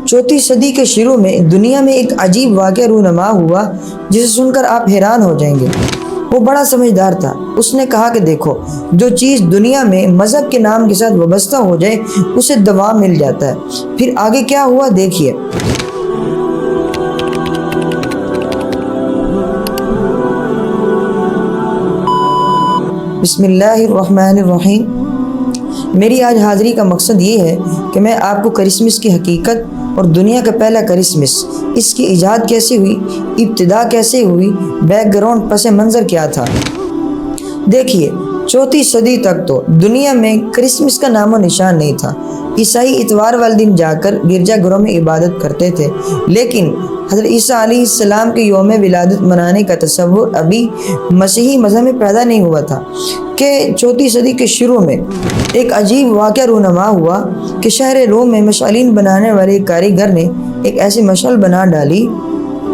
چوتھی صدی کے شروع میں دنیا میں ایک عجیب واقعہ رونما ہوا جسے سن کر آپ حیران ہو جائیں گے۔ وہ بڑا سمجھدار تھا۔ اس نے کہا کہ دیکھو، جو چیز دنیا میں مذہب کے نام کے ساتھ وابستہ ہو جائے اسے دوا مل جاتا ہے۔ پھر آگے کیا ہوا دیکھیے۔ بسم اللہ الرحمن الرحیم۔ میری آج حاضری کا مقصد یہ ہے کہ میں آپ کو کرسمس کی حقیقت اور دنیا کا پہلا کرسمس، اس کی ایجاد کیسے ہوئی، ابتدا کیسے ہوئی، بیک گراؤنڈ پس منظر کیا تھا۔ دیکھیے، چوتھی صدی تک تو دنیا میں کرسمس کا نام و نشان نہیں تھا۔ عیسائی اتوار والے دن جا کر گرجا گھروں میں عبادت کرتے تھے، لیکن حضرت عیسیٰ علیہ السلام کے یوم ولادت منانے کا تصور ابھی مسیحی مذہب میں پیدا نہیں ہوا تھا کہ چوتھی صدی کے شروع میں ایک عجیب واقعہ رونما ہوا کہ شہر روم میں مشعلیں بنانے والے ایک کاریگر نے ایک ایسی مشعل بنا ڈالی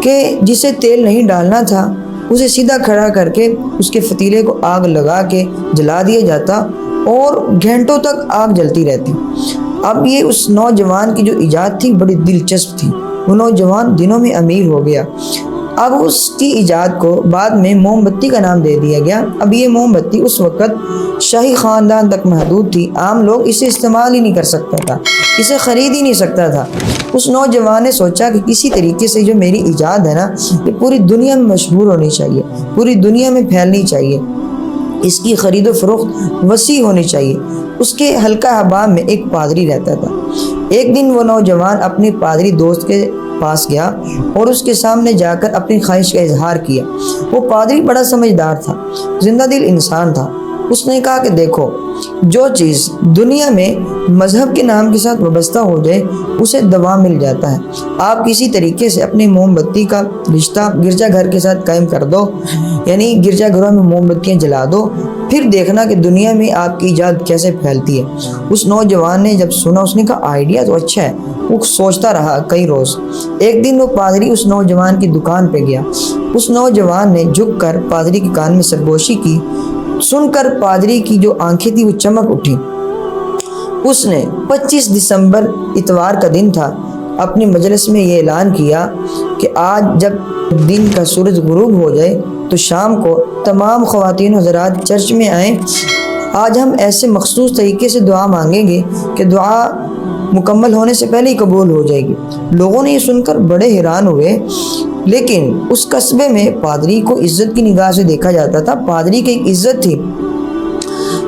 کہ جسے تیل نہیں ڈالنا تھا، اسے سیدھا کھڑا کر کے اس کے فتیلے کو آگ لگا کے جلا دیا جاتا اور گھنٹوں تک آگ جلتی رہتی۔ اب یہ اس نوجوان کی جو ایجاد تھی بڑی دلچسپ تھی۔ وہ نوجوان دنوں میں امیر ہو گیا۔ اب اس کی ایجاد کو بعد میں موم بتی کا نام دے دیا گیا۔ اب یہ موم بتی اس وقت شاہی خاندان تک محدود تھی، عام لوگ اسے استعمال ہی نہیں کر سکتا تھا، اسے خرید ہی نہیں سکتا تھا۔ اس نوجوان نے سوچا کہ کسی طریقے سے جو میری ایجاد ہے نا، یہ پوری دنیا میں مشہور ہونی چاہیے، پوری دنیا میں پھیلنی چاہیے، اس کی خرید و فروخت وسیع ہونی چاہیے۔ اس کے حلقہ احباب میں ایک پادری رہتا تھا۔ ایک دن وہ نوجوان اپنے پادری دوست کے پاس گیا اور اس کے سامنے جا کر اپنی خواہش کا اظہار کیا۔ وہ پادری بڑا سمجھدار تھا، زندہ دل انسان تھا۔ اس نے کہا کہ دیکھو، جو چیز دنیا میں مذہب کے نام کے ساتھ وابستہ ہو جائے اسے دوا مل جاتا ہے۔ آپ کسی طریقے سے اپنی موم بتی کا رشتہ گرجا گھر کے ساتھ قائم کر دو، یعنی گرجا گھروں میں موم بتیاں جلا دو، پھر دیکھنا کہ دنیا میں آپ کی ایجاد کیسے پھیلتی ہے۔ اس نوجوان نے جب سنا، اس نے کہا آئیڈیا تو اچھا ہے۔ وہ سوچتا رہا کئی روز۔ ایک دن وہ پادری اس نوجوان کی دکان پہ گیا۔ اس نوجوان نے جھک کر پادری کے کان میں سرگوشی کی۔ سن کر پادری کی جو آنکھیں تھی وہ چمک اٹھی۔ اس نے 25 دسمبر اتوار کا دن تھا، اپنی مجلس میں یہ اعلان کیا کہ آج جب دن کا سورج غروب ہو جائے تو شام کو تمام خواتین حضرات چرچ میں آئیں۔ آج ہم ایسے مخصوص طریقے سے دعا مانگیں گے کہ دعا مکمل ہونے سے پہلے ہی قبول ہو جائے گی۔ لوگوں نے یہ سن کر بڑے حیران ہوئے، لیکن اس قصبے میں پادری کو عزت کی نگاہ سے دیکھا جاتا تھا۔ پادری کی ایک عزت تھی۔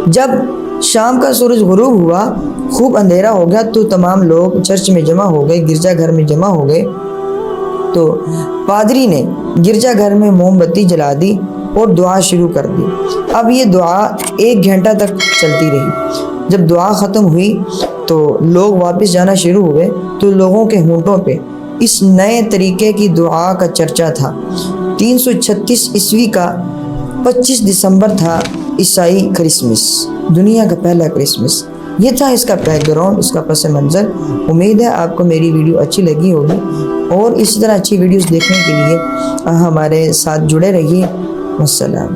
جب شام کا سورج غروب ہوا، خوب اندھیرا ہو گیا تو تمام لوگ چرچ میں جمع ہو گئے، گرجا گھر میں جمع ہو گئے۔ تو پادری نے گرجا گھر میں موم بتی جلا دی اور دعا شروع کر دی۔ اب یہ دعا 1 گھنٹہ تک چلتی رہی۔ جب دعا ختم ہوئی تو لوگ واپس جانا شروع ہوئے تو لوگوں کے ہونٹوں پہ اس نئے طریقے کی دعا کا چرچا تھا۔ 336 عیسوی کا 25 دسمبر تھا عیسائی کرسمس، دنیا کا پہلا کرسمس۔ یہ تھا اس کا بیک گراؤنڈ، اس کا پس منظر۔ امید ہے آپ کو میری ویڈیو اچھی لگی ہوگی، اور اسی طرح اچھی ویڈیوز دیکھنے کے لیے ہمارے ساتھ جڑے رہیے۔ والسلام۔